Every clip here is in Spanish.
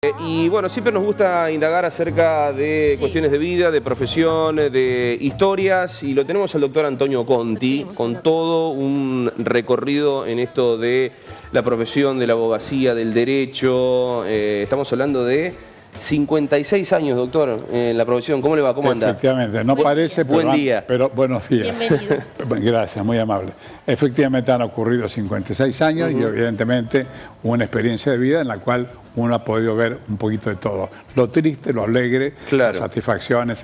Y bueno, siempre nos gusta indagar acerca de cuestiones de vida, de profesión, de historias, y lo tenemos al doctor Antonio Conti, con todo un recorrido en esto de la profesión, de la abogacía, del derecho. Estamos hablando de 56 años, doctor, en la profesión. ¿Cómo le va? ¿Cómo anda? Efectivamente, no parece, pero, Buen día. pero buenos días. Bienvenido. Gracias, muy amable. Efectivamente han ocurrido 56 años y evidentemente una experiencia de vida en la cual uno ha podido ver un poquito de todo. Lo triste, lo alegre, Claro. las satisfacciones.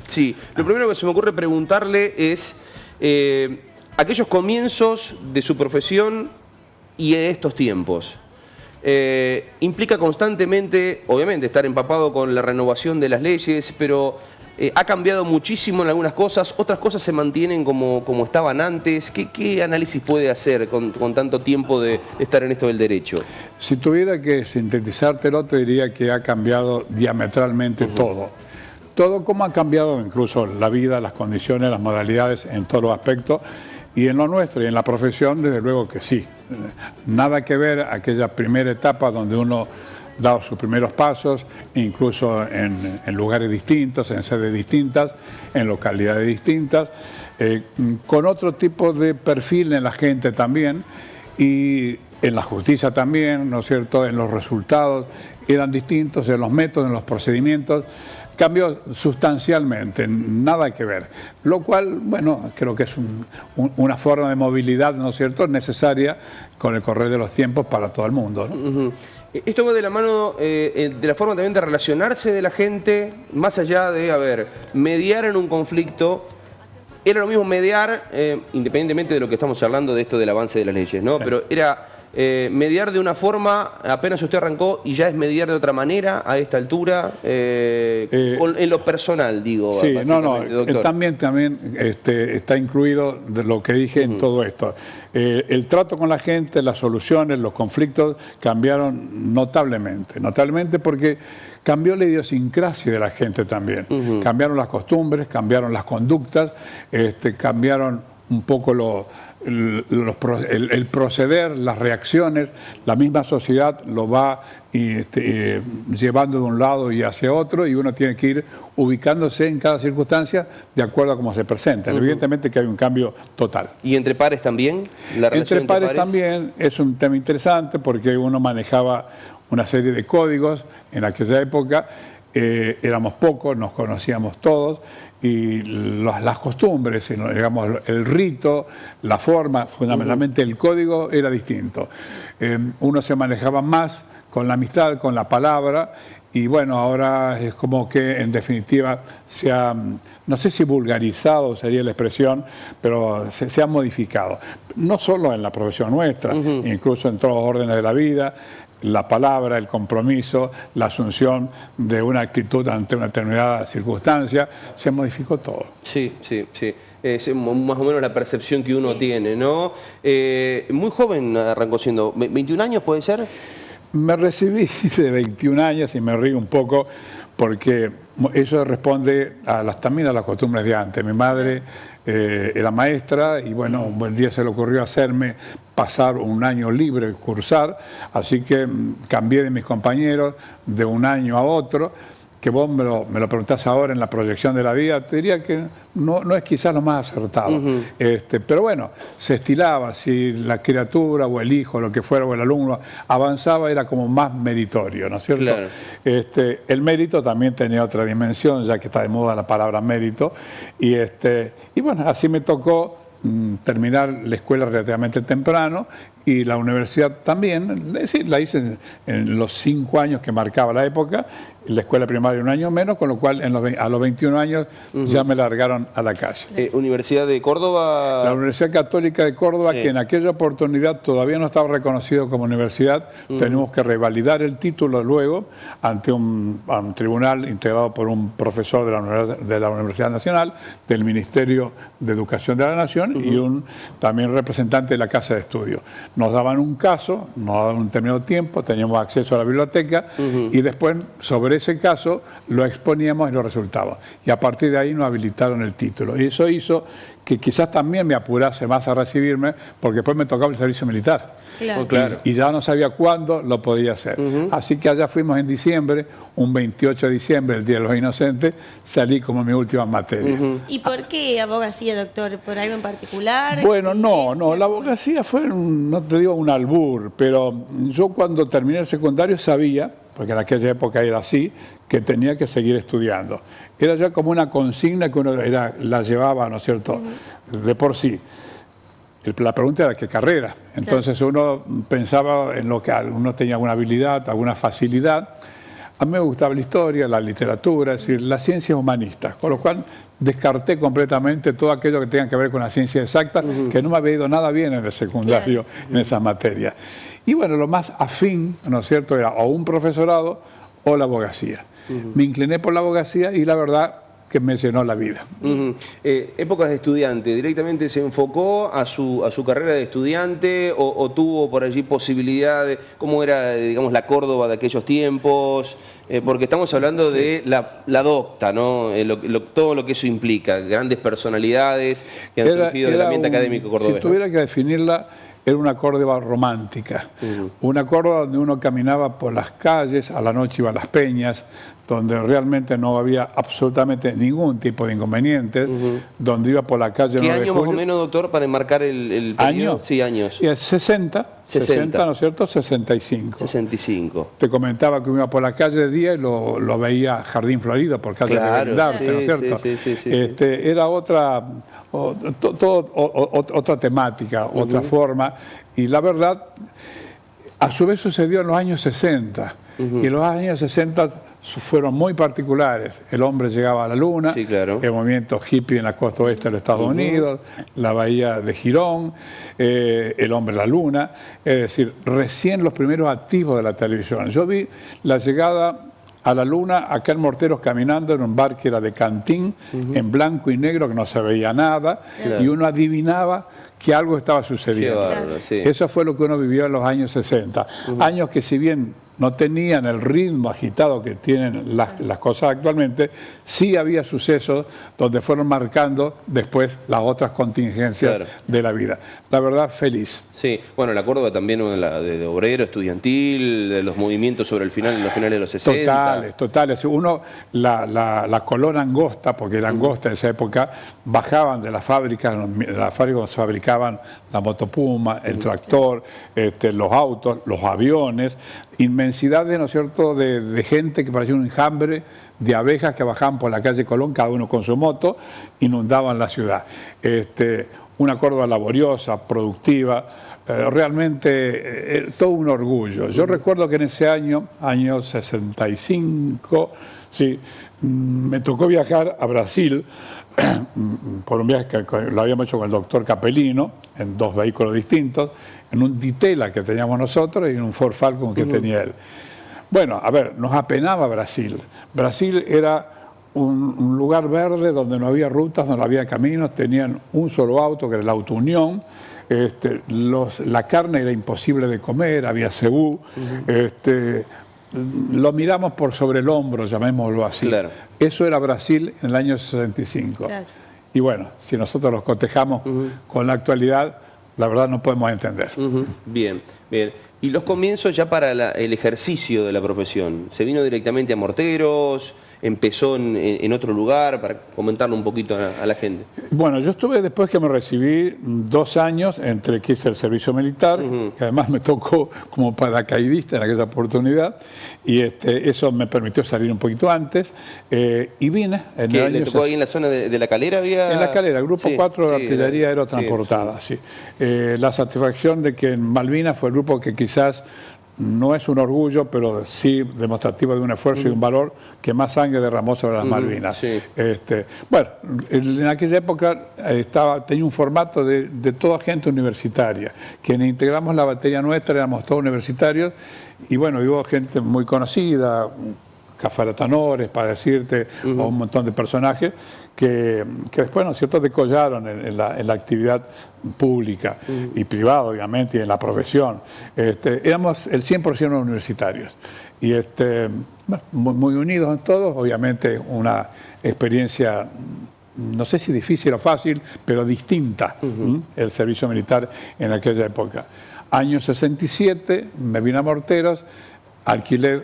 Sí, lo primero que se me ocurre preguntarle es aquellos comienzos de su profesión y estos tiempos. Implica constantemente, obviamente, estar empapado con la renovación de las leyes, pero ha cambiado muchísimo en algunas cosas, otras cosas se mantienen como estaban antes. ¿Qué análisis puede hacer con tanto tiempo de estar en esto del derecho? Si tuviera que sintetizártelo, te diría que ha cambiado diametralmente todo. Todo como ha cambiado incluso la vida, las condiciones, las modalidades en todos los aspectos. Y en lo nuestro y en la profesión, desde luego que sí. Nada que ver aquella primera etapa donde uno daba sus primeros pasos, incluso en lugares distintos, en sedes distintas, en localidades distintas, con otro tipo de perfil en la gente también, y en la justicia también, ¿no es cierto?, en los resultados eran distintos, en los métodos, en los procedimientos. Cambió sustancialmente, nada que ver. Lo cual, bueno, creo que es una forma de movilidad, ¿no es cierto?, necesaria con el correr de los tiempos para todo el mundo, ¿no? Esto va de la mano de la forma también de relacionarse de la gente, más allá de, mediar en un conflicto. Era lo mismo mediar, independientemente de lo que estamos charlando de esto del avance de las leyes, ¿no? Sí. Pero era mediar de una forma, apenas usted arrancó, y ya es mediar de otra manera a esta altura, en lo personal, digo. Sí, doctor. También está incluido de lo que dije en todo esto. El trato con la gente, las soluciones, los conflictos cambiaron notablemente porque cambió la idiosincrasia de la gente también. Cambiaron las costumbres, cambiaron las conductas, cambiaron un poco el proceder, las reacciones. La misma sociedad lo va llevando de un lado y hacia otro, y uno tiene que ir ubicándose en cada circunstancia de acuerdo a cómo se presenta. Evidentemente que hay un cambio total. ¿Y entre pares también? ¿La relación entre pares también es un tema interesante porque uno manejaba una serie de códigos en aquella época. Éramos pocos, nos conocíamos todos, y las costumbres, digamos, el rito, la forma, fundamentalmente el código era distinto. Uno se manejaba más con la amistad, con la palabra, y bueno, ahora es como que en definitiva se ha, no sé si vulgarizado sería la expresión, pero se ha modificado. No solo en la profesión nuestra, incluso en todos los órdenes de la vida. La palabra, el compromiso, la asunción de una actitud ante una determinada circunstancia, se modificó todo. Sí. Es más o menos la percepción que uno tiene, ¿no? Muy joven arrancó siendo, ¿21 años puede ser? Me recibí de 21 años y me río un poco porque eso responde también a las costumbres de antes. Mi madre era maestra y bueno, un buen día se le ocurrió hacerme pasar un año libre, cursar, así que cambié de mis compañeros de un año a otro. Que vos me lo preguntás ahora en la proyección de la vida, te diría que no es quizás lo más acertado. Pero bueno, se estilaba, si la criatura o el hijo, lo que fuera, o el alumno avanzaba, era como más meritorio, ¿no es cierto? Claro. El mérito también tenía otra dimensión, ya que está de moda la palabra mérito, y bueno, así me tocó terminar la escuela relativamente temprano, y la universidad también, es decir, la hice en los 5 años que marcaba la época, la escuela primaria un año menos, con lo cual a los 21 años ya me largaron a la calle. ¿Universidad de Córdoba? La Universidad Católica de Córdoba, sí. Que en aquella oportunidad todavía no estaba reconocido como universidad. Tenemos que revalidar el título luego ante un tribunal integrado por un profesor de la Universidad Nacional, del Ministerio de Educación de la Nación y un también representante de la Casa de Estudio. Nos daban un caso, nos daban un determinado tiempo, teníamos acceso a la biblioteca y después sobre sobre ese caso lo exponíamos y los resultados. Y a partir de ahí nos habilitaron el título. Y eso hizo que quizás también me apurase más a recibirme, porque después me tocaba el servicio militar. Claro. Claro. Y ya no sabía cuándo lo podía hacer. Así que allá fuimos en diciembre, un 28 de diciembre, el Día de los Inocentes, salí como mi última materia. ¿Y por qué abogacía, doctor? ¿Por algo en particular? Bueno, no, la abogacía fue, no te digo un albur, pero yo cuando terminé el secundario sabía, porque en aquella época era así, que tenía que seguir estudiando. Era ya como una consigna que uno la llevaba, ¿no es cierto?, de por sí. La pregunta era qué carrera. Entonces uno pensaba en lo que uno tenía alguna habilidad, alguna facilidad. A mí me gustaba la historia, la literatura, es decir, las ciencias humanistas, con lo cual descarté completamente todo aquello que tenga que ver con la ciencia exacta, que no me había ido nada bien en el secundario, en esas materias. Y bueno, lo más afín, ¿no es cierto?, era o un profesorado o la abogacía. Me incliné por la abogacía y la verdad que me llenó la vida. Épocas de estudiante, ¿directamente se enfocó a su carrera de estudiante o tuvo por allí posibilidad de, cómo era, digamos, la Córdoba de aquellos tiempos? Porque estamos hablando de la docta, ¿no? Todo lo que eso implica, grandes personalidades que han surgido del ambiente académico cordobés. Si tuviera que definirla, era una Córdoba romántica, una Córdoba donde uno caminaba por las calles, a la noche iba a las peñas, donde realmente no había absolutamente ningún tipo de inconvenientes, donde iba por la calle... ¿Qué año más o menos, doctor, para enmarcar el periodo? ¿Año? Sí, años. 60, ¿no es cierto? 65. 65. Te comentaba que iba por la calle de día y lo veía Jardín Florido, por calle de Belindarte, ¿no es cierto? Sí. Era otra temática, otra forma, y la verdad, a su vez sucedió en los años 60, y los años 60 fueron muy particulares. El hombre llegaba a la luna, el movimiento hippie en la costa oeste de los Estados Unidos, la bahía de Girón, el hombre a la luna, es decir, recién los primeros activos de la televisión. Yo vi la llegada a la luna acá en Morteros caminando en un bar que era de Cantín, en blanco y negro, que no se veía nada, y uno adivinaba que algo estaba sucediendo. Bárbaro, sí. Eso fue lo que uno vivió en los años 60. Años que, si bien no tenían el ritmo agitado que tienen las cosas actualmente, sí había sucesos donde fueron marcando después las otras contingencias de la vida. La verdad, feliz. Sí, bueno, la Córdoba también de obrero, estudiantil, de los movimientos sobre los finales de los 60. Totales. Uno, la colona angosta, porque era angosta en esa época, bajaban de las fábricas donde se fabricaban la motopuma, el tractor, los autos, los aviones, inmensidades, ¿no es cierto?, de gente que parecía un enjambre de abejas que bajaban por la calle Colón, cada uno con su moto, inundaban la ciudad. Una Córdoba laboriosa, productiva, realmente todo un orgullo. Yo recuerdo que en ese año 65, sí, me tocó viajar a Brasil por un viaje que lo habíamos hecho con el doctor Capelino, en 2 vehículos distintos, en un Ditela que teníamos nosotros y en un Ford Falcon que tenía él. Bueno, a ver, nos apenaba Brasil. Brasil era un lugar verde donde no había rutas, donde no había caminos, tenían un solo auto, que era el Auto Unión. La carne era imposible de comer, había cebú. Lo miramos por sobre el hombro, llamémoslo así. Claro. Eso era Brasil en el año 65. Claro. Y bueno, si nosotros los cotejamos con la actualidad, la verdad no podemos entender. Bien. ¿Y los comienzos ya para el ejercicio de la profesión? ¿Se vino directamente a Morteros? ¿Empezó en otro lugar? Para comentarlo un poquito a la gente. Bueno, yo estuve, después que me recibí, 2 años entre que hice el servicio militar, que además me tocó como paracaidista en aquella oportunidad, y eso me permitió salir un poquito antes, y vine en el año... ¿Le tocó ahí en la zona de La Calera? En La Calera, Grupo 4 de Artillería Aerotransportada, sí. La satisfacción de que en Malvinas fue el grupo que quizás no es un orgullo, pero sí demostrativo de un esfuerzo y un valor que más sangre derramó sobre las Malvinas. Bueno, en aquella época tenía un formato de toda gente universitaria. Quienes integramos la batería nuestra éramos todos universitarios y bueno, hubo gente muy conocida, cafaratanores, para decirte, o un montón de personajes que después, ¿no es cierto?, decollaron en la actividad pública y privada, obviamente, y en la profesión. Éramos el 100% universitarios. Y bueno, muy unidos en todos, obviamente una experiencia, no sé si difícil o fácil, pero distinta, el servicio militar en aquella época. Año 67, me vine a Morteros, alquilé,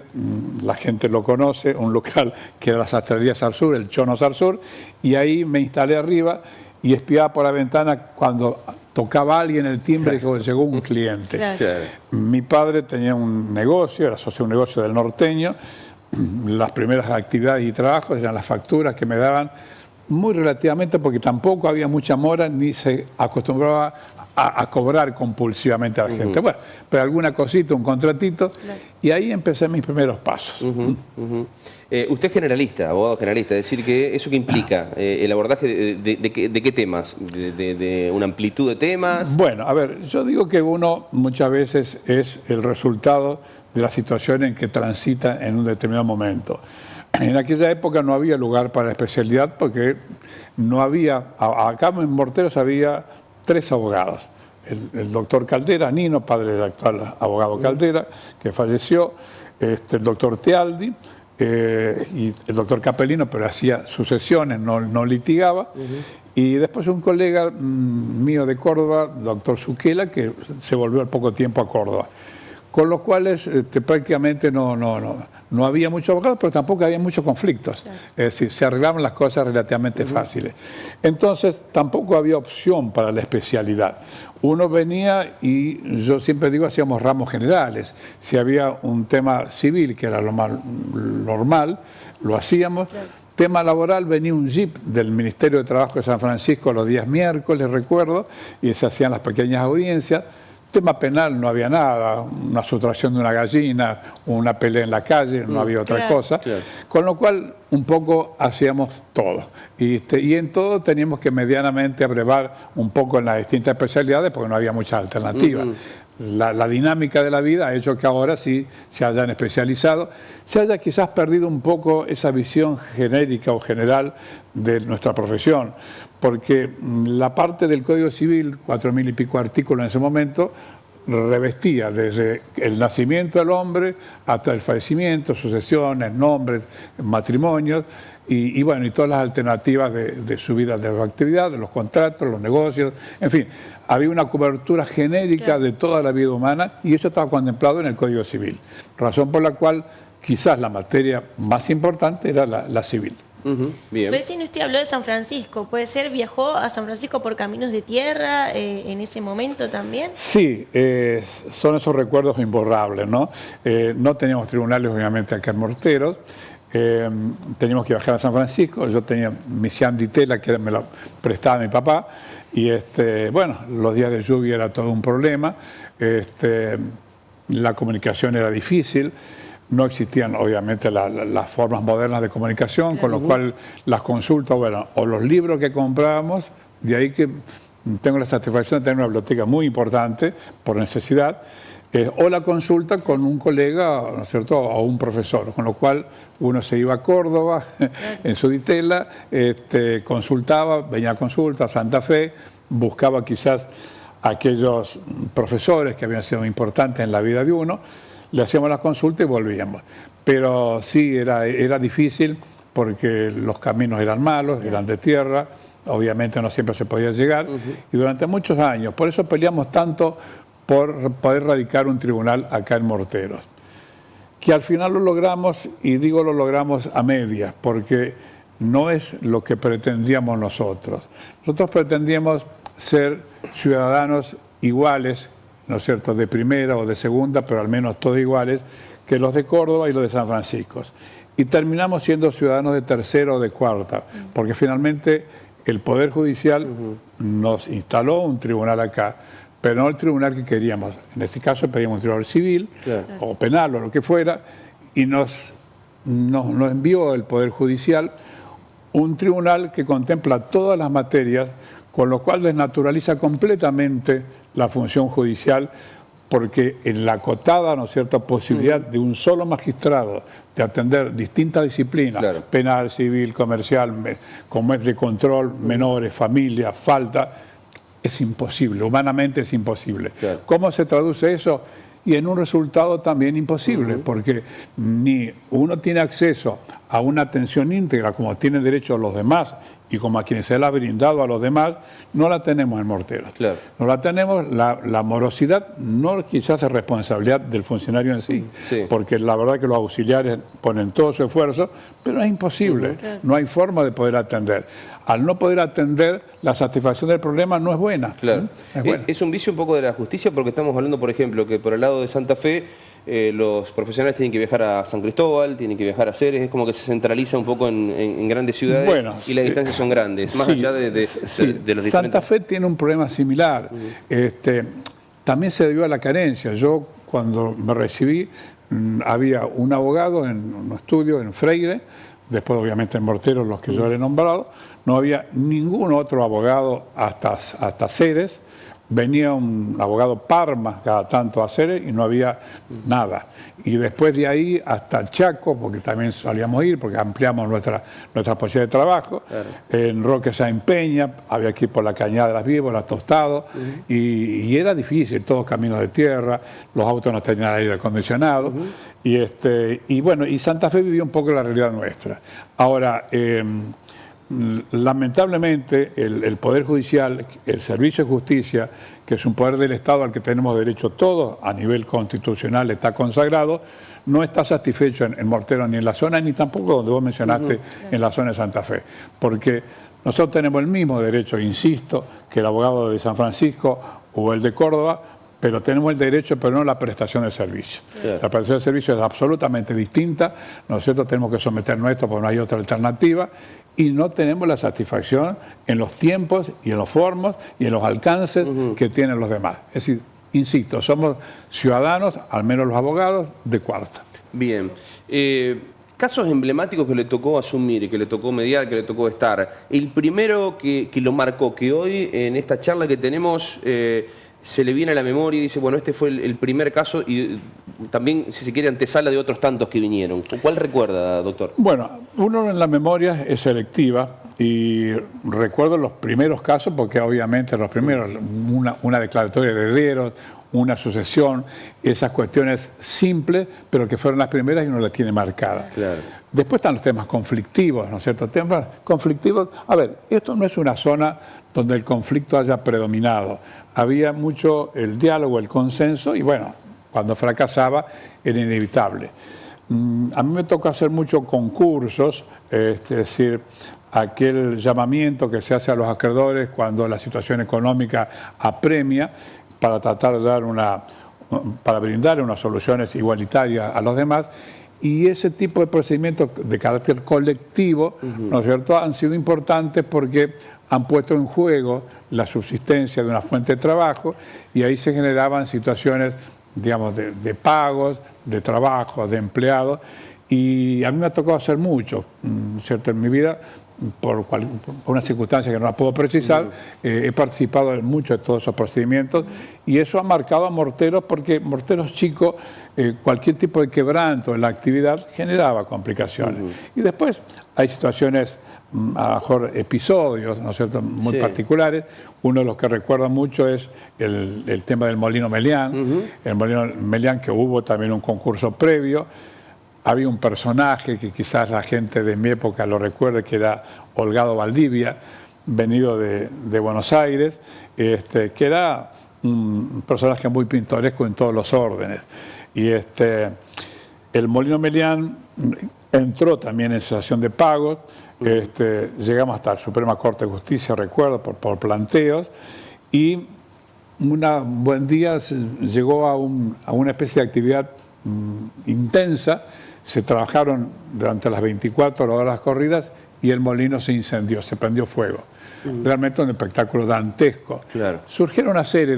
la gente lo conoce, un local que era la Sastrería Sarsur, el Chono Sarsur, y ahí me instalé arriba y espiaba por la ventana cuando tocaba alguien el timbre y llegó un cliente. Claro. Mi padre tenía un negocio, era socio de un negocio del norteño. Las primeras actividades y trabajos eran las facturas que me daban muy relativamente, porque tampoco había mucha mora ni se acostumbraba a cobrar compulsivamente a la gente. Bueno, pero alguna cosita, un contratito, y ahí empecé mis primeros pasos. Usted es generalista, abogado generalista, es decir, que ¿eso qué implica? ¿El abordaje de qué temas? ¿De una amplitud de temas? Bueno, a ver, yo digo que uno muchas veces es el resultado de la situación en que transita en un determinado momento. En aquella época no había lugar para la especialidad porque no había, acá en Morteros había 3 abogados. El doctor Caldera, Nino, padre del actual abogado Caldera, que falleció, el doctor Tealdi, y el doctor Capelino, pero hacía sucesiones, no litigaba. Y después un colega mío de Córdoba, doctor Zuquela, que se volvió al poco tiempo a Córdoba. Con los cuales prácticamente no había muchos abogados, pero tampoco había muchos conflictos. Claro. Es decir, se arreglaban las cosas relativamente fáciles. Entonces, tampoco había opción para la especialidad. Uno venía y yo siempre digo, hacíamos ramos generales. Si había un tema civil, que era lo más normal, lo hacíamos. Claro. Tema laboral, venía un jeep del Ministerio de Trabajo de San Francisco los días miércoles, recuerdo, y se hacían las pequeñas audiencias. Tema penal no había nada, una sustracción de una gallina, una pelea en la calle, no había otra cosa. Claro. Con lo cual, un poco hacíamos todo. Y en todo teníamos que medianamente abrevar un poco en las distintas especialidades porque no había muchas alternativas. La dinámica de la vida ha hecho que ahora sí se hayan especializado, se haya quizás perdido un poco esa visión genérica o general de nuestra profesión, porque la parte del Código Civil, 4.000 y pico artículos en ese momento, revestía desde el nacimiento del hombre hasta el fallecimiento, sucesiones, nombres, matrimonios, y bueno, y todas las alternativas de su vida, de la actividad, de los contratos, los negocios, en fin, había una cobertura genérica de toda la vida humana y eso estaba contemplado en el Código Civil, razón por la cual quizás la materia más importante era la civil. Bien. Recién usted habló de San Francisco, ¿puede ser viajó a San Francisco por caminos de tierra en ese momento también? Sí, son esos recuerdos imborrables, ¿no? No teníamos tribunales obviamente acá en Morteros, teníamos que viajar a San Francisco, yo tenía mi Siam di tela que me lo prestaba mi papá y bueno, los días de lluvia era todo un problema, la comunicación era difícil. No existían, obviamente, las formas modernas de comunicación, con lo cual las consultas, bueno, o los libros que comprábamos, de ahí que tengo la satisfacción de tener una biblioteca muy importante, por necesidad, o la consulta con un colega, ¿no es cierto?, o un profesor, con lo cual uno se iba a Córdoba, en su ditela, consultaba, venía a consulta a Santa Fe, buscaba quizás aquellos profesores que habían sido importantes en la vida de uno, le hacíamos la consulta y volvíamos. Pero sí, era difícil porque los caminos eran malos, eran de tierra, obviamente no siempre se podía llegar, y durante muchos años, por eso peleamos tanto por poder radicar un tribunal acá en Morteros. Que al final lo logramos, y digo lo logramos a medias, porque no es lo que pretendíamos nosotros. Nosotros pretendíamos ser ciudadanos iguales, ¿no es cierto?, de primera o de segunda, pero al menos todos iguales, que los de Córdoba y los de San Francisco. Y terminamos siendo ciudadanos de tercera o de cuarta, porque finalmente el Poder Judicial nos instaló un tribunal acá, pero no el tribunal que queríamos. En este caso pedíamos un tribunal civil, o penal o lo que fuera, y nos envió el Poder Judicial un tribunal que contempla todas las materias, con lo cual desnaturaliza completamente la función judicial porque en la acotada, ¿no es cierto?, posibilidad de un solo magistrado de atender distintas disciplinas, Claro. penal, civil, comercial, como es de control, menores, familia, falta, es imposible, humanamente es imposible. Claro. ¿Cómo se traduce eso? Y en un resultado también imposible, porque ni uno tiene acceso a una atención íntegra como tienen derecho los demás y como a quienes se le ha brindado a los demás, no la tenemos en Morteros. Claro. No la tenemos, la morosidad no quizás es responsabilidad del funcionario en sí, Sí. porque la verdad que los auxiliares ponen todo su esfuerzo, pero es imposible, no hay forma de poder atender. Al no poder atender, la satisfacción del problema no es buena. Claro. Es buena. Es un vicio un poco de la justicia porque estamos hablando, por ejemplo, que por el lado de Santa Fe los profesionales tienen que viajar a San Cristóbal, tienen que viajar a Ceres, es como que se centraliza un poco en grandes ciudades Bueno, y las distancias son grandes, más sí, allá de los sí. diferentes... Santa Fe tiene un problema similar. También se debió a la carencia. Yo cuando me recibí había un abogado en un estudio en Freire, después obviamente en Morteros los que yo le he nombrado, no había ningún otro abogado hasta Ceres. Venía un abogado Parma cada tanto a Ceres y no había nada. Y después de ahí hasta Chaco, porque también solíamos ir, porque ampliamos nuestra posibilidad de trabajo. Claro. En Roque Sáenz Peña, había que ir por la Cañada de las Víboras, Tostado, y era difícil, todos caminos de tierra, los autos no tenían aire acondicionado. Y bueno, y Santa Fe vivió un poco la realidad nuestra. Ahora, lamentablemente el Poder Judicial, el Servicio de Justicia, que es un poder del Estado al que tenemos derecho todos, a nivel constitucional está consagrado, no está satisfecho en Morteros ni en la zona, ni tampoco donde vos mencionaste en la zona de Santa Fe, porque nosotros tenemos el mismo derecho, insisto, que el abogado de San Francisco o el de Córdoba, pero tenemos el derecho, pero no la prestación del servicio. Claro. La prestación del servicio es absolutamente distinta. Nosotros tenemos que someternos a esto porque no hay otra alternativa y no tenemos la satisfacción en los tiempos y en los formos y en los alcances que tienen los demás. Es decir, insisto, somos ciudadanos, al menos los abogados, de cuarta. Bien. Casos emblemáticos que le tocó asumir, que le tocó mediar, que le tocó estar. El primero que lo marcó, que hoy en esta charla que tenemos se le viene a la memoria y dice, bueno, este fue el primer caso y también, si se quiere, antesala de otros tantos que vinieron. ¿Cuál recuerda, doctor? Bueno, uno en la memoria es selectiva y recuerdo los primeros casos porque obviamente los primeros, una declaratoria de herederos, una sucesión, esas cuestiones simples, pero que fueron las primeras y uno las tiene marcadas. Claro. Después están los temas conflictivos, ¿no es cierto? Temas conflictivos. A ver, esto no es una zona donde el conflicto haya predominado. Había mucho el diálogo, el consenso, y bueno, cuando fracasaba era inevitable. A mí me tocó hacer muchos concursos, es decir, aquel llamamiento que se hace a los acreedores cuando la situación económica apremia para tratar de dar para brindar unas soluciones igualitarias a los demás. Y ese tipo de procedimientos de carácter colectivo, ¿no es cierto?, han sido importantes porque han puesto en juego la subsistencia de una fuente de trabajo y ahí se generaban situaciones, digamos, de pagos, de trabajo, de empleados. Y a mí me ha tocado hacer mucho, ¿cierto?, en mi vida, por una circunstancia que no la puedo precisar, he participado en muchos de todos esos procedimientos y eso ha marcado a Morteros porque Morteros chico, cualquier tipo de quebranto en la actividad generaba complicaciones. Y después hay situaciones, a lo mejor episodios, ¿no es cierto?, muy particulares. Uno de los que recuerdo mucho es el tema del Molino Melián, el Molino Melián que hubo también un concurso previo. Había un personaje que quizás la gente de mi época lo recuerde, que era Holgado Valdivia, venido de Buenos Aires, que era un personaje muy pintoresco en todos los órdenes. Y el Molino Melián entró también en cesación de pagos, llegamos hasta la Suprema Corte de Justicia, recuerdo, por planteos, y un buen día llegó a una especie de actividad intensa. Se trabajaron durante las 24 horas corridas y el molino se incendió, se prendió fuego. Realmente un espectáculo dantesco. Claro. Surgieron una serie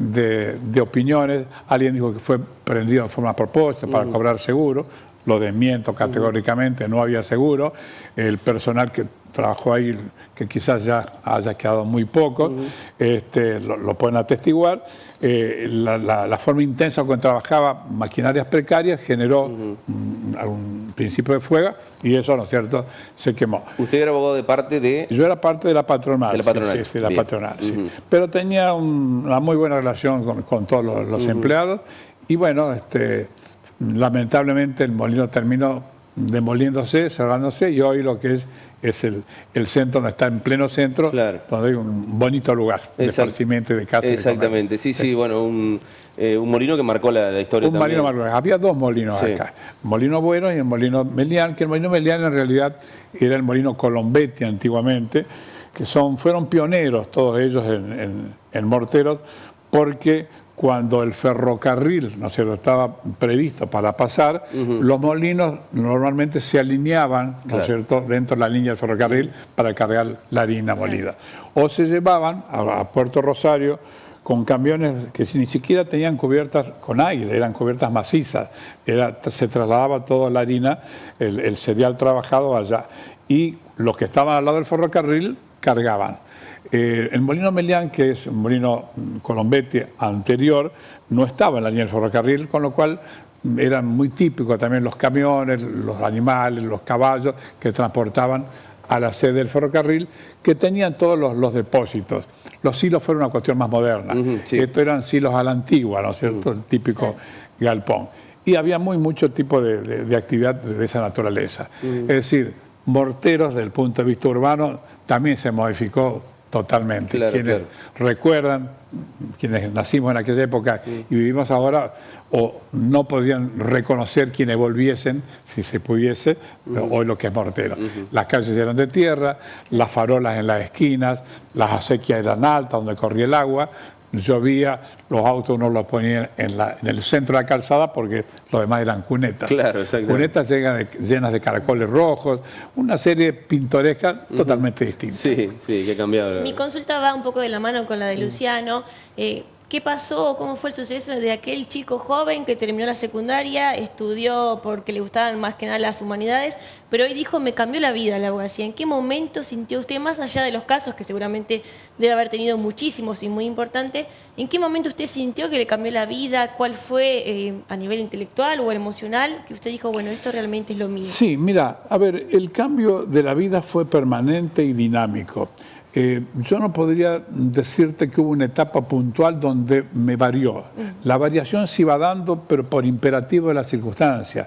de opiniones. Alguien dijo que fue prendido de forma a propósito para cobrar seguro. lo desmiento categóricamente, no había seguro. El personal que trabajó ahí, que quizás ya haya quedado muy poco, lo pueden atestiguar. La forma intensa con que trabajaba maquinarias precarias generó un principio de fuego y eso, ¿no es cierto?, se quemó. ¿Usted era abogado de parte de...? Yo era parte de la patronal. De la patronal. Sí, la patronal, sí. Pero tenía una muy buena relación con todos los empleados y bueno, lamentablemente el molino terminó demoliéndose, cerrándose y hoy lo que es el centro, donde está en pleno centro, claro, donde hay un bonito lugar de esparcimiento y de casa. Exactamente, sí, bueno, un molino que marcó la historia también. Había dos molinos acá, Molino Bueno y el Molino Melián, que el Molino Melián en realidad era el Molino Colombetti antiguamente, que fueron pioneros todos ellos en morteros, porque cuando el ferrocarril, ¿no es cierto?, estaba previsto para pasar, los molinos normalmente se alineaban, ¿no es cierto?, dentro de la línea del ferrocarril para cargar la harina molida. O se llevaban a Puerto Rosario con camiones que ni siquiera tenían cubiertas con aire, eran cubiertas macizas. Se trasladaba toda la harina, el cereal trabajado allá. Y los que estaban al lado del ferrocarril cargaban. El molino Melián, que es un molino Colombetti anterior, no estaba en la línea del ferrocarril, con lo cual eran muy típicos también los camiones, los animales, los caballos que transportaban a la sede del ferrocarril, que tenían todos los depósitos. Los silos fueron una cuestión más moderna. Estos eran silos a la antigua, ¿no es cierto?, el típico galpón. Y había mucho tipo de actividad de esa naturaleza. Es decir, morteros, desde el punto de vista urbano, también se modificó totalmente. Quienes recuerdan, quienes nacimos en aquella época y vivimos ahora, o no podían reconocer quienes volviesen, si se pudiese, hoy lo que es mortero. Las calles eran de tierra, las farolas en las esquinas, las acequias eran altas donde corría el agua, llovía, los autos uno los ponía en el centro de la calzada porque los demás eran cunetas. Claro, cunetas llenas de caracoles rojos, una serie pintoresca totalmente distinta. Sí, que ha cambiado. Mi consulta va un poco de la mano con la de Luciano. ¿Qué pasó? ¿Cómo fue el suceso de aquel chico joven que terminó la secundaria, estudió porque le gustaban más que nada las humanidades, pero hoy dijo, me cambió la vida la abogacía? ¿En qué momento sintió usted, más allá de los casos, que seguramente debe haber tenido muchísimos y muy importantes, en qué momento usted sintió que le cambió la vida? ¿Cuál fue a nivel intelectual o emocional que usted dijo, bueno, esto realmente es lo mío? Sí, mira, a ver, el cambio de la vida fue permanente y dinámico. Yo no podría decirte que hubo una etapa puntual donde me varió. La variación se iba dando, pero por imperativo de las circunstancias,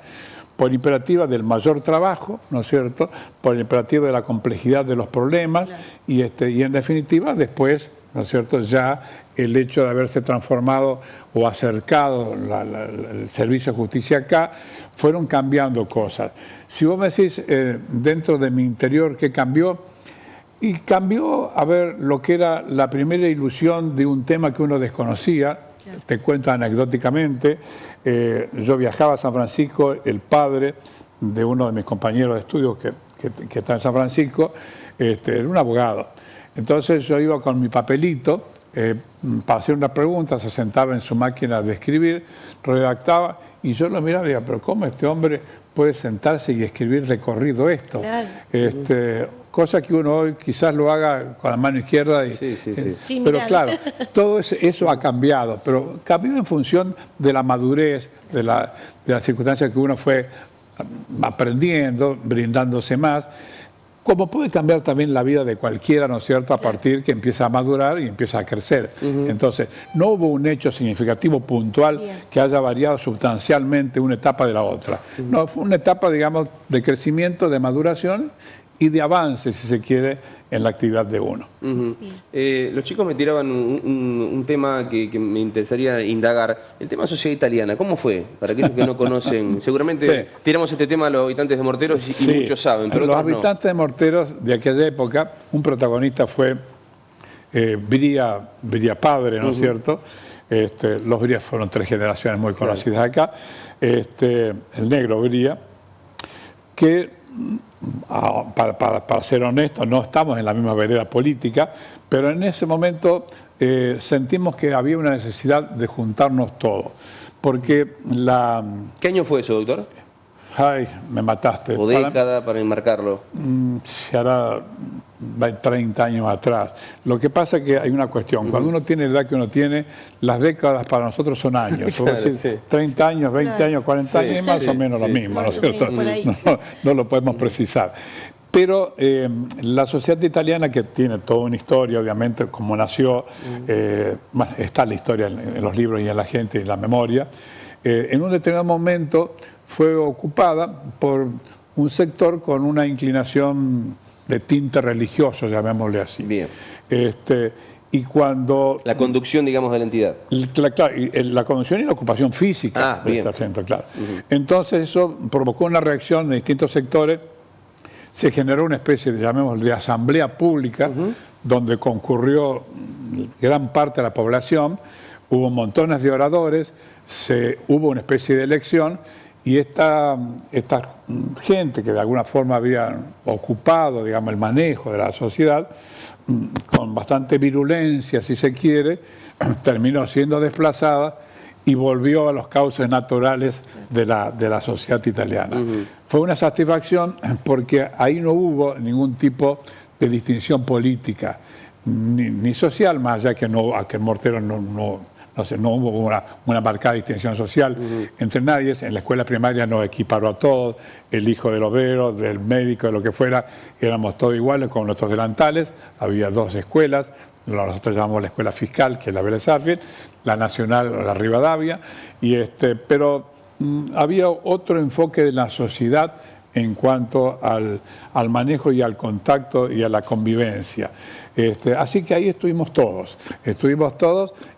por imperativa del mayor trabajo, ¿no es cierto?, por imperativo de la complejidad de los problemas, y en definitiva después, ¿no es cierto?, ya el hecho de haberse transformado o acercado el servicio de justicia acá, fueron cambiando cosas. Si vos me decís, dentro de mi interior, ¿qué cambió? Y cambió, a ver, lo que era la primera ilusión de un tema que uno desconocía. Te cuento anecdóticamente, yo viajaba a San Francisco, el padre de uno de mis compañeros de estudio que está en San Francisco, era un abogado. Entonces yo iba con mi papelito para hacer una pregunta, se sentaba en su máquina de escribir, redactaba, y yo lo miraba y decía, pero ¿cómo este hombre puede sentarse y escribir recorrido esto? Cosa que uno hoy quizás lo haga con la mano izquierda. Pero claro, todo eso ha cambiado, pero cambió en función de la madurez, de las circunstancias que uno fue aprendiendo, brindándose más. Como puede cambiar también la vida de cualquiera, ¿no es cierto?, a partir que empieza a madurar y empieza a crecer. Entonces, no hubo un hecho significativo puntual que haya variado sustancialmente una etapa de la otra. No, fue una etapa, digamos, de crecimiento, de maduración y de avance, si se quiere, en la actividad de uno. Los chicos me tiraban un tema que me interesaría indagar, el tema sociedad italiana. ¿Cómo fue? Para aquellos que no conocen, seguramente tiramos este tema a los habitantes de Morteros y muchos saben, pero los habitantes de Morteros de aquella época, un protagonista fue Bria Padre, ¿no es cierto? Los Bria fueron 3 generaciones muy conocidas acá. El negro Bria, que para ser honesto, no estamos en la misma vereda política, pero en ese momento sentimos que había una necesidad de juntarnos todos. Porque ¿Qué año fue eso, doctor? Ay, me mataste. O década para enmarcarlo. Se hará 30 años atrás. Lo que pasa es que hay una cuestión. Cuando uno tiene la edad que uno tiene, las décadas para nosotros son años. Claro, decir, sí. 30 años, 20 años, 40 años, es más o menos lo mismo, ¿no es cierto? No lo podemos precisar. Pero la sociedad italiana, que tiene toda una historia, obviamente, como nació, bueno, está la historia en los libros y en la gente y en la memoria, en un determinado momento fue ocupada por un sector con una inclinación de tinte religioso, llamémosle así. Bien. Y cuando... La conducción, digamos, de la entidad. La conducción y la ocupación física de este centro, claro. Entonces eso provocó una reacción de distintos sectores. Se generó una especie de, llamémosle, de asamblea pública, donde concurrió gran parte de la población, hubo montones de oradores, hubo una especie de elección, y esta gente que de alguna forma había ocupado, digamos, el manejo de la sociedad, con bastante virulencia, si se quiere, terminó siendo desplazada y volvió a los cauces naturales de la sociedad italiana. Fue una satisfacción porque ahí no hubo ningún tipo de distinción política ni social, más allá que aquel Mortero no hubo una marcada distinción social entre nadie. En la escuela primaria nos equiparó a todos, el hijo del obrero, del médico, de lo que fuera, éramos todos iguales con nuestros delantales. Había dos escuelas, nosotros llamamos la escuela fiscal, que es la Vélez Sarsfield, la nacional, la Rivadavia, pero había otro enfoque de la sociedad en cuanto al manejo y al contacto y a la convivencia. Así que ahí estuvimos todos,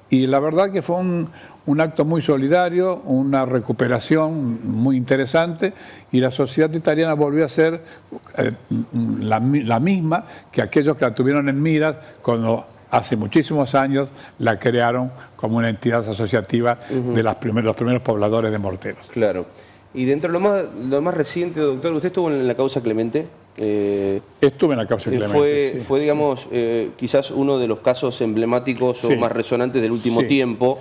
y la verdad que fue un acto muy solidario, una recuperación muy interesante, y la sociedad italiana volvió a ser la misma que aquellos que la tuvieron en miras cuando hace muchísimos años la crearon como una entidad asociativa de los primeros pobladores de Morteros. Claro. Y dentro de lo más reciente, doctor, ¿usted estuvo en la causa Clemente? Estuve en la causa Clemente, fue digamos, quizás uno de los casos emblemáticos o más resonantes del último tiempo.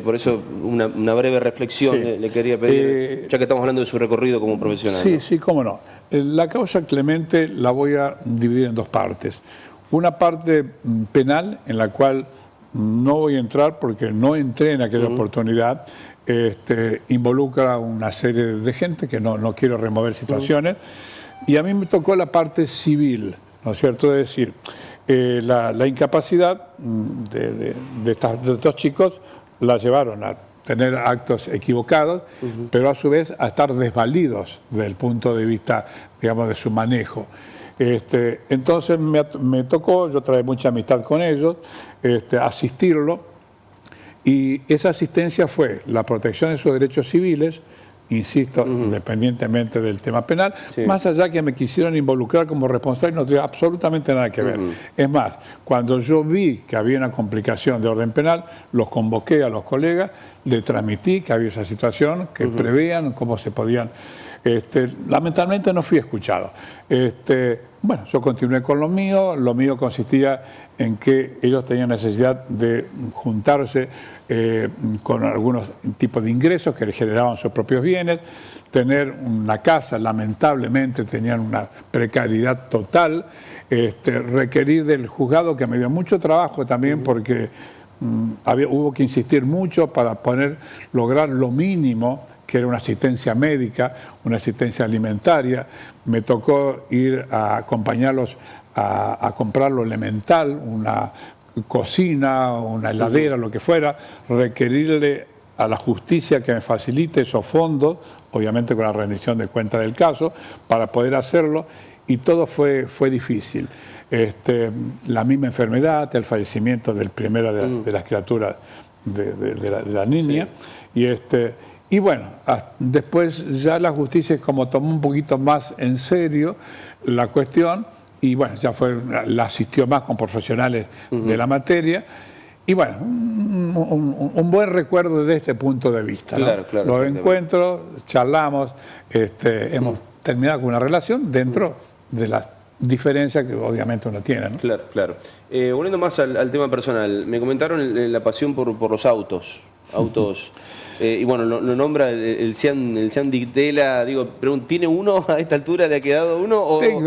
Por eso una breve reflexión le quería pedir, ya que estamos hablando de su recorrido como profesional. Sí, cómo no. La causa Clemente la voy a dividir en dos partes. Una parte penal, en la cual no voy a entrar porque no entré en aquella oportunidad. Involucra una serie de gente que no quiero remover situaciones. Y a mí me tocó la parte civil, ¿no es cierto? Es decir, la incapacidad de estos chicos la llevaron a tener actos equivocados, pero a su vez a estar desvalidos desde el punto de vista, digamos, de su manejo. Entonces me tocó, yo traje mucha amistad con ellos, asistirlo, y esa asistencia fue la protección de sus derechos civiles, insisto, independientemente del tema penal, más allá que me quisieron involucrar como responsable, no tenía absolutamente nada que ver. Es más, cuando yo vi que había una complicación de orden penal, los convoqué a los colegas, le transmití que había esa situación, que prevean cómo se podían... lamentablemente no fui escuchado. Bueno, yo continué con lo mío consistía en que ellos tenían necesidad de juntarse con algunos tipos de ingresos que les generaban sus propios bienes, tener una casa, lamentablemente tenían una precariedad total, requerir del juzgado, que me dio mucho trabajo también porque hubo que insistir mucho para lograr lo mínimo, que era una asistencia médica, una asistencia alimentaria. Me tocó ir a acompañarlos a comprar lo elemental, una cocina, una heladera, lo que fuera, requerirle a la justicia que me facilite esos fondos, obviamente con la rendición de cuenta del caso, para poder hacerlo, y todo fue difícil. La misma enfermedad, el fallecimiento del primero de las criaturas de la niña, y bueno, después ya la justicia como tomó un poquito más en serio la cuestión, y bueno, ya la asistió más con profesionales de la materia, y bueno, un buen recuerdo desde este punto de vista. Claro, ¿no? Los encuentros, charlamos, hemos terminado con una relación dentro de las diferencias que obviamente uno tiene, ¿no? Claro. Volviendo más al tema personal, me comentaron la pasión por los autos. autos. Y bueno, lo nombra el Sean Ditela, digo, ¿tiene uno a esta altura? ¿Le ha quedado uno? O... Tengo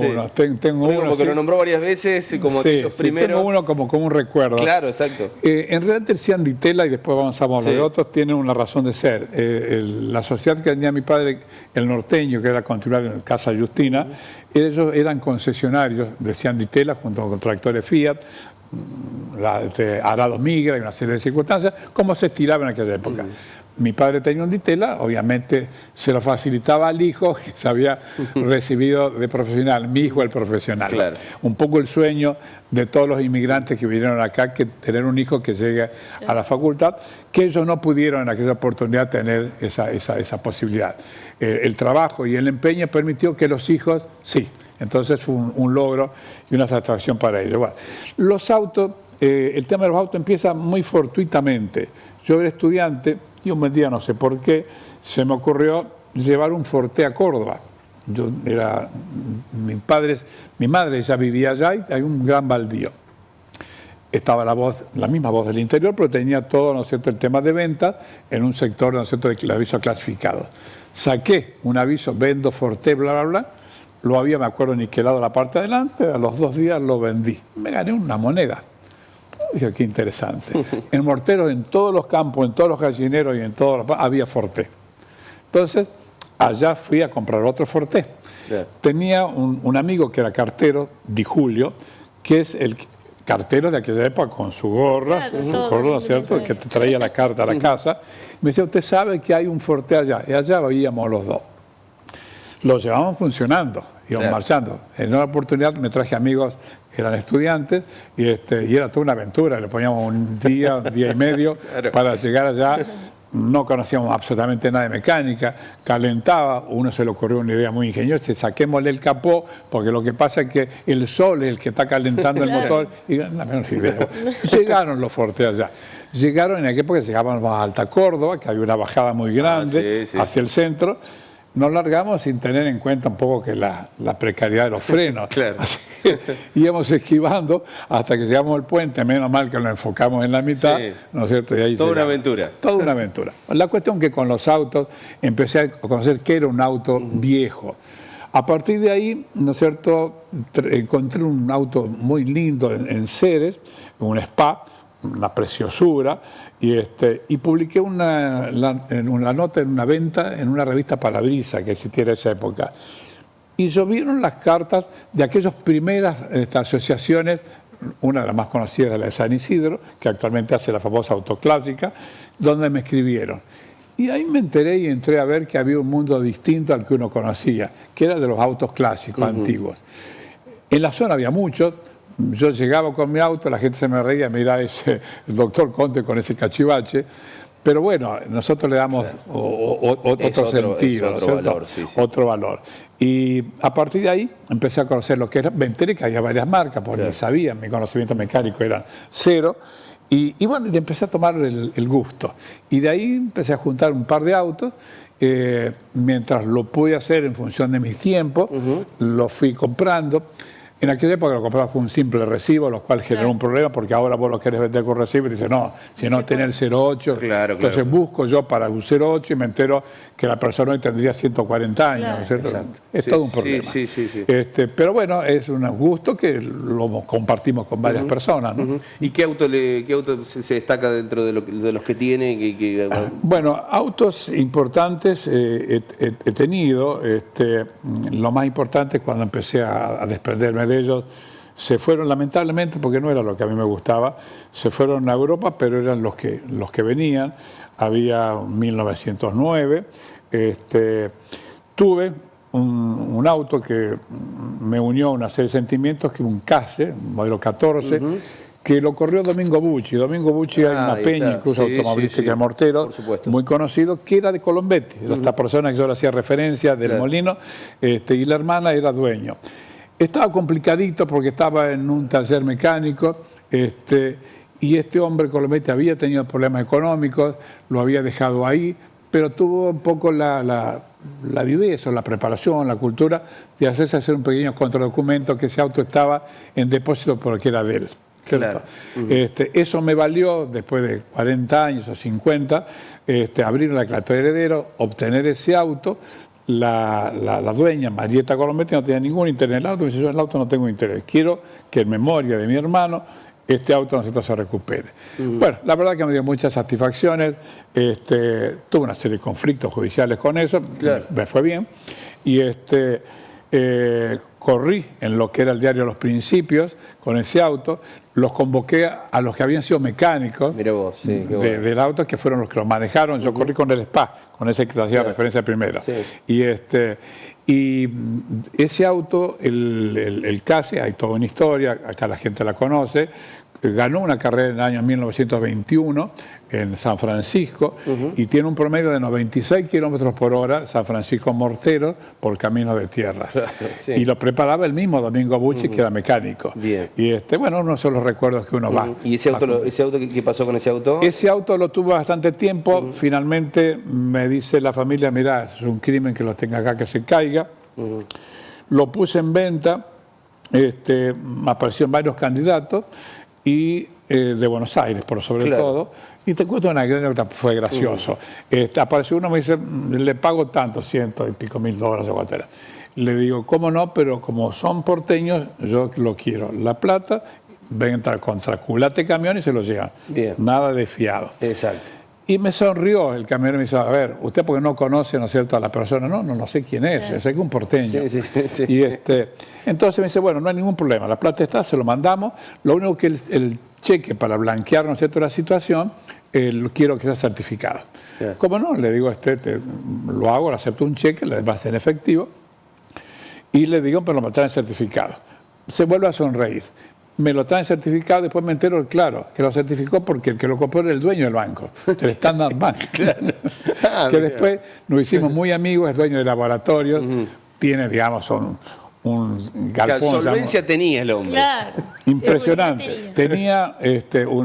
sí. uno, tengo uno. Porque sí. lo nombró varias veces, como aquellos primeros. Tengo uno como un recuerdo. Claro, exacto. En realidad el Sean Ditela, y después avanzamos a los de otros, tiene una razón de ser. La sociedad que tenía mi padre, el norteño, que era continuar en Casa Justina, ellos eran concesionarios de Sean Ditela junto con tractores Fiat, arados Migra y una serie de circunstancias, como se estilaba en aquella época. Mi padre tenía un Ditela, obviamente se lo facilitaba al hijo que se había recibido de profesional, mi hijo el profesional. Claro. Un poco el sueño de todos los inmigrantes que vinieron acá, que tener un hijo que llegue a la facultad, que ellos no pudieron en aquella oportunidad tener esa posibilidad. El trabajo y el empeño permitió que los hijos, sí. Entonces fue un logro y una satisfacción para ellos. Bueno, los autos, el tema de los autos empieza muy fortuitamente. Yo era estudiante y un buen día, no sé por qué, se me ocurrió llevar un Forte a Córdoba. Mi madre ya vivía allá y hay un gran baldío. Estaba la misma voz del interior, pero tenía todo, ¿no es cierto?, el tema de venta en un sector, ¿no es cierto?, de avisos clasificados. Saqué un aviso, vendo Forte, bla, bla, bla. Lo había, me acuerdo, niquelado la parte de adelante, a los 2 días lo vendí. Me gané una moneda. Dije, qué interesante. En morteros, en todos los campos, en todos los gallineros y en todos los... había Forte. Entonces, allá fui a comprar otro Forte. Yeah. Tenía un amigo que era cartero, Di Julio, que es el cartero de aquella época con su gorra, ¿no es cierto?, que te traía la carta a la casa. Me decía, usted sabe que hay un Forte allá. Y allá veíamos los dos. Lo llevamos funcionando, íbamos marchando. En una oportunidad me traje amigos que eran estudiantes y era toda una aventura. Le poníamos un día y medio para llegar allá. No conocíamos absolutamente nada de mecánica, calentaba, uno se le ocurrió una idea muy ingeniosa, saquémosle el capó, porque lo que pasa es que el sol es el que está calentando el motor. Y la menos idea. Llegaron los Forte allá. Llegaron en aquella época, llegábamos a Alta Córdoba, que había una bajada muy grande hacia el centro. Nos largamos sin tener en cuenta un poco que la precariedad de los frenos. Claro. Así que íbamos esquivando hasta que llegamos al puente, menos mal que lo enfocamos en la mitad, ¿no es cierto? Y ahí toda una aventura. Toda una aventura. La cuestión que con los autos empecé a conocer que era un auto viejo. A partir de ahí, ¿no es cierto?, encontré un auto muy lindo en Ceres, un Spa, una preciosura, y publiqué una nota en una venta en una revista Parabrisa que existía en esa época. Y llovieron las cartas de aquellas primeras asociaciones, una de las más conocidas, la de San Isidro, que actualmente hace la famosa Autoclásica, donde me escribieron. Y ahí me enteré y entré a ver que había un mundo distinto al que uno conocía, que era de los autos clásicos antiguos. En la zona había muchos. Yo llegaba con mi auto, la gente se me reía, mira el doctor Conte con ese cachivache, pero bueno, nosotros le damos otro sentido, otro valor, otro valor. Y a partir de ahí empecé a conocer lo que era, me enteré que había varias marcas, porque ni sabía, mi conocimiento mecánico era cero, y bueno, le empecé a tomar el gusto. Y de ahí empecé a juntar un par de autos, mientras lo pude hacer en función de mis tiempos, lo fui comprando. En aquella época lo compraba con un simple recibo, lo cual generó un problema, porque ahora vos lo querés vender con recibo y dices, no, si no tenés el 08. Claro, entonces busco yo para un 08 y me entero que la persona hoy tendría 140 años, Claro. ¿no es cierto? Exacto. Es todo un problema. Sí. Pero bueno, es un gusto que lo compartimos con varias personas, ¿no? ¿Y qué auto se destaca dentro de los que tiene? Bueno, autos importantes he tenido. Lo más importante es cuando empecé a desprenderme de ellos. Se fueron, lamentablemente, porque no era lo que a mí me gustaba, se fueron a Europa, pero eran los que venían. Había 1909. Tuve un auto que me unió a una serie de sentimientos, que un Case, modelo 14, que lo corrió Domingo Bucci. Domingo Bucci hay una peña, incluso automovilística de Mortero, muy conocido, que era de Colombetti, esta persona que yo le hacía referencia del Molino, y la hermana era dueño. Estaba complicadito porque estaba en un taller mecánico, y este hombre Colombetti había tenido problemas económicos, lo había dejado ahí, pero tuvo un poco la viveza, la preparación, la cultura de hacer un pequeño contradocumento que ese auto estaba en depósito porque era de él. ¿cierto? Claro. Eso me valió, después de 40 años o 50, abrir la declaratoria de heredero, obtener ese auto. La dueña, Marieta Colombete, no tenía ningún interés en el auto. Me dice, yo en el auto no tengo interés. Quiero que en memoria de mi hermano este auto nosotros se recupere. Bueno, la verdad que me dio muchas satisfacciones. Tuve una serie de conflictos judiciales con eso. Claro. Me fue bien. Y corrí en lo que era el diario Los Principios con ese auto. Los convoqué a los que habían sido mecánicos Mirá vos, sí, qué bueno. del auto, que fueron los que lo manejaron. Yo corrí con el SPA, con ese que te hacía referencia primero. Sí. Y ese auto, el Case, hay toda una historia, acá la gente la conoce, ganó una carrera en el año 1921 en San Francisco y tiene un promedio de 96 kilómetros por hora, San Francisco Mortero, por camino de tierra. Sí. Y lo preparaba el mismo Domingo Bucci, que era mecánico. Bien. Y bueno, uno de los recuerdos que uno va. ¿Y ese auto qué pasó con ese auto? Ese auto lo tuve bastante tiempo. Finalmente me dice la familia, mira, es un crimen que lo tenga acá, que se caiga. Lo puse en venta, aparecieron varios candidatos y de Buenos Aires, por sobre todo. Y te cuento una anécdota, fue gracioso. Apareció uno, me dice, le pago tanto, $100 y pico mil o cuánto era. Le digo, ¿cómo no? Pero como son porteños, yo lo quiero. La plata, venta contra culate camión y se lo llevan. Bien. Nada de fiado. Exacto. Y me sonrió el camionero y me dice, a ver, usted porque no conoce, ¿no es cierto?, a la persona. No sé quién es, sé que es un porteño. Sí. Y entonces me dice, bueno, no hay ningún problema, la plata está, se lo mandamos. Lo único que el cheque para blanquear, ¿no es cierto?, la situación, quiero que sea certificado. Claro. ¿Cómo no? Le digo, lo hago, le acepto un cheque, le va a ser en efectivo, y le digo, pero lo traen certificado. Se vuelve a sonreír. Me lo traen certificado, después me entero, claro, que lo certificó porque el que lo compró era el dueño del banco, el Standard Bank. Que después nos hicimos muy amigos, es dueño de laboratorios, tiene, digamos, un galpón. Solvencia tenía el hombre. Claro. Impresionante. Tenía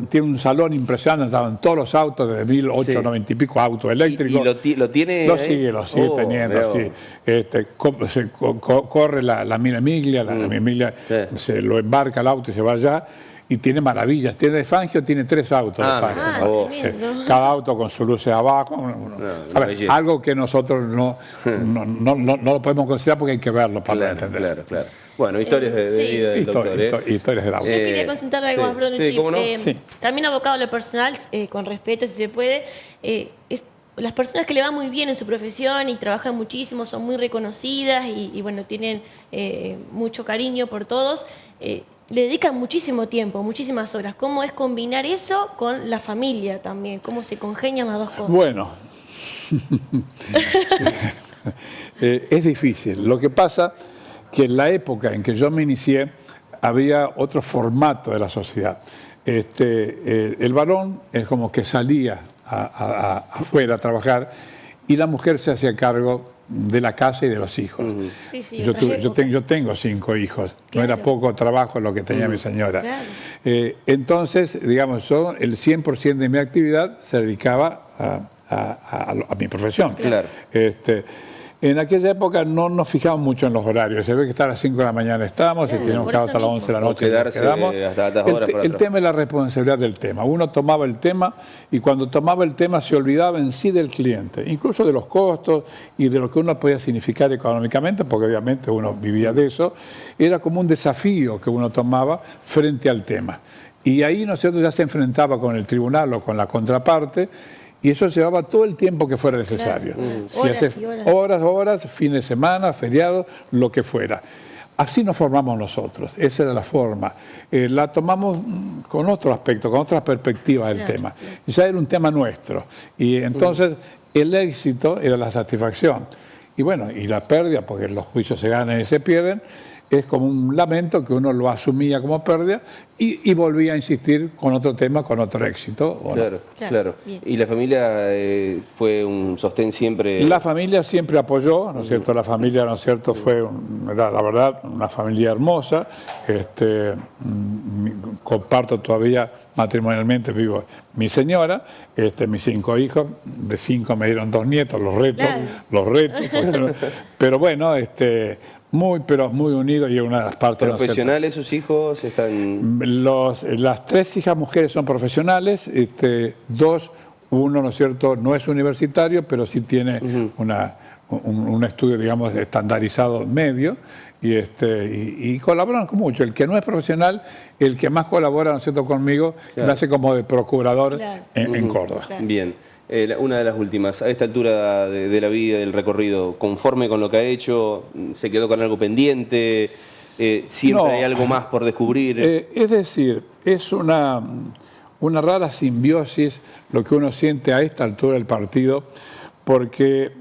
tiene un salón impresionante, estaban todos los autos de 1890 y pico autos eléctricos. ¿Y lo tiene? Lo sigue teniendo, sí. Corre la Mille Miglia, la Mille Miglia, se lo embarca el auto y se va allá. Y tiene maravillas. Tiene de Fangio, tiene 3 autos de Fangio. Tremendo. Cada auto con su luces abajo. A ver, algo que nosotros no lo podemos considerar porque hay que verlo para entender. Claro. Bueno, historias de vida del doctor. Historias del auto. Yo quería consultarle algo más, Bruno. ¿cómo no? También abocado a lo personal, con respeto, si se puede. Las personas que le va muy bien en su profesión y trabajan muchísimo, son muy reconocidas y bueno, tienen mucho cariño por todos. Le dedican muchísimo tiempo, muchísimas horas. ¿Cómo es combinar eso con la familia también? ¿Cómo se congenian las dos cosas? Bueno, es difícil. Lo que pasa que en la época en que yo me inicié había otro formato de la sociedad. El varón es como que salía afuera a trabajar y la mujer se hacía cargo de la casa y de los hijos. Sí, yo tengo 5 hijos, no era poco trabajo lo que tenía mi señora. Claro. Entonces, digamos, el 100% de mi actividad se dedicaba a mi profesión. Claro. En aquella época no nos fijamos mucho en los horarios. Se ve que hasta las 5 de la mañana estábamos y teníamos que estar hasta las 11 de la noche. Quedarse hasta altas horas para el tema es la responsabilidad del tema. Uno tomaba el tema y cuando tomaba el tema se olvidaba en sí del cliente, incluso de los costos y de lo que uno podía significar económicamente, porque obviamente uno vivía de eso. Era como un desafío que uno tomaba frente al tema. Y ahí nosotros ya se enfrentaba con el tribunal o con la contraparte. Y eso llevaba todo el tiempo que fuera necesario. Claro. Horas, fin de semana, feriados, lo que fuera. Así nos formamos nosotros, esa era la forma. La tomamos con otro aspecto, con otras perspectivas del tema. Ya era un tema nuestro. Y entonces el éxito era la satisfacción. Y bueno, y la pérdida, porque los juicios se ganan y se pierden, es como un lamento que uno lo asumía como pérdida y volvía a insistir con otro tema, con otro éxito. Claro. ¿Y la familia fue un sostén siempre? La familia siempre apoyó, ¿no es cierto? La familia, ¿no es cierto?, era la verdad una familia hermosa. Comparto todavía matrimonialmente, vivo mi señora, mis 5 hijos, de 5 me dieron 2 nietos, los reto, pero bueno, pero muy unidos, y una de las partes... ¿Profesionales sus hijos? Están... Las 3 hijas mujeres son profesionales, 2, uno, ¿no es cierto?, no es universitario, pero sí tiene un estudio, digamos, estandarizado medio, y colaboran con mucho. El que no es profesional, el que más colabora, ¿no es cierto?, conmigo, me hace como de procurador en Córdoba. Claro. Bien. Una de las últimas, a esta altura de la vida, del recorrido, ¿conforme con lo que ha hecho? ¿Se quedó con algo pendiente? ¿Siempre hay algo más por descubrir? Es decir, es una rara simbiosis lo que uno siente a esta altura del partido, porque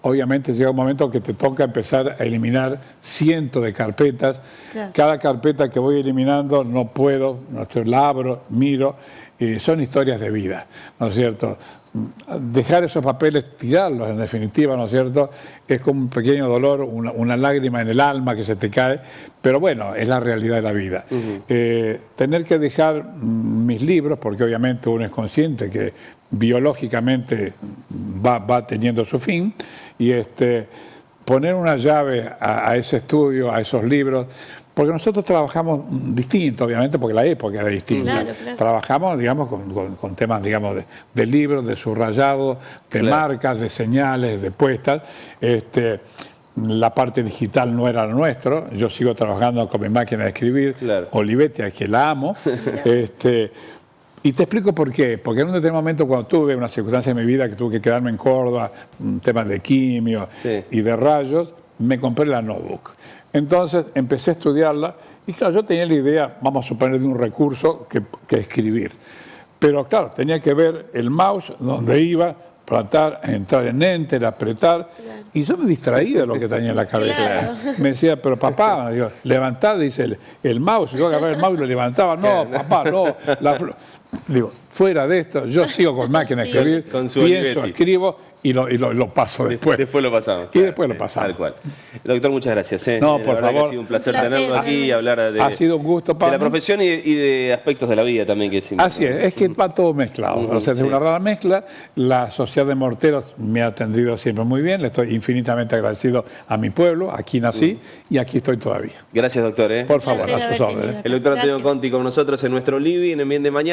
obviamente llega un momento que te toca empezar a eliminar cientos de carpetas. Claro. Cada carpeta que voy eliminando no puedo, la abro, miro, son historias de vida, ¿no es cierto? Dejar esos papeles, tirarlos en definitiva, ¿no es cierto?, es como un pequeño dolor, una lágrima en el alma que se te cae, pero bueno, es la realidad de la vida. Tener que dejar mis libros, porque obviamente uno es consciente que biológicamente va teniendo su fin, y poner una llave a ese estudio, a esos libros, porque nosotros trabajamos distinto, obviamente, porque la época era distinta. Claro. Trabajamos, digamos, con temas, digamos, de libros, de subrayados, de marcas, de señales, de puestas. La parte digital no era lo nuestro. Yo sigo trabajando con mi máquina de escribir, Olivetti, a quien la amo. Y te explico por qué. Porque en un determinado momento, cuando tuve una circunstancia en mi vida que tuve que quedarme en Córdoba, temas de quimio y de rayos, me compré la notebook. Entonces empecé a estudiarla y claro, yo tenía la idea, vamos a suponer, de un recurso que escribir. Pero claro, tenía que ver el mouse donde iba, tratar, entrar en Enter, apretar. Y yo me distraía de lo que tenía en la cabeza. Me decía, pero papá, digo, levantá, dice el mouse. Yo agarraba el mouse y lo levantaba. No, papá, no. Digo, fuera de esto, yo sigo con máquina de escribir, pienso, escribo y lo paso después. Después lo pasamos. Y después lo pasamos. Tal cual. Doctor, muchas gracias. No, por favor. Ha sido un placer tenerlo aquí y hablar de, ha sido un gusto, de la profesión y de aspectos de la vida también. Que es así es que va todo mezclado. O sea, es una rara mezcla. La Sociedad de Morteros me ha atendido siempre muy bien. Le estoy infinitamente agradecido a mi pueblo. Aquí nací y aquí estoy todavía. Gracias, doctor. Por favor, a sus órdenes. El doctor Antonio Conti con nosotros en nuestro living en Bien de Mañana.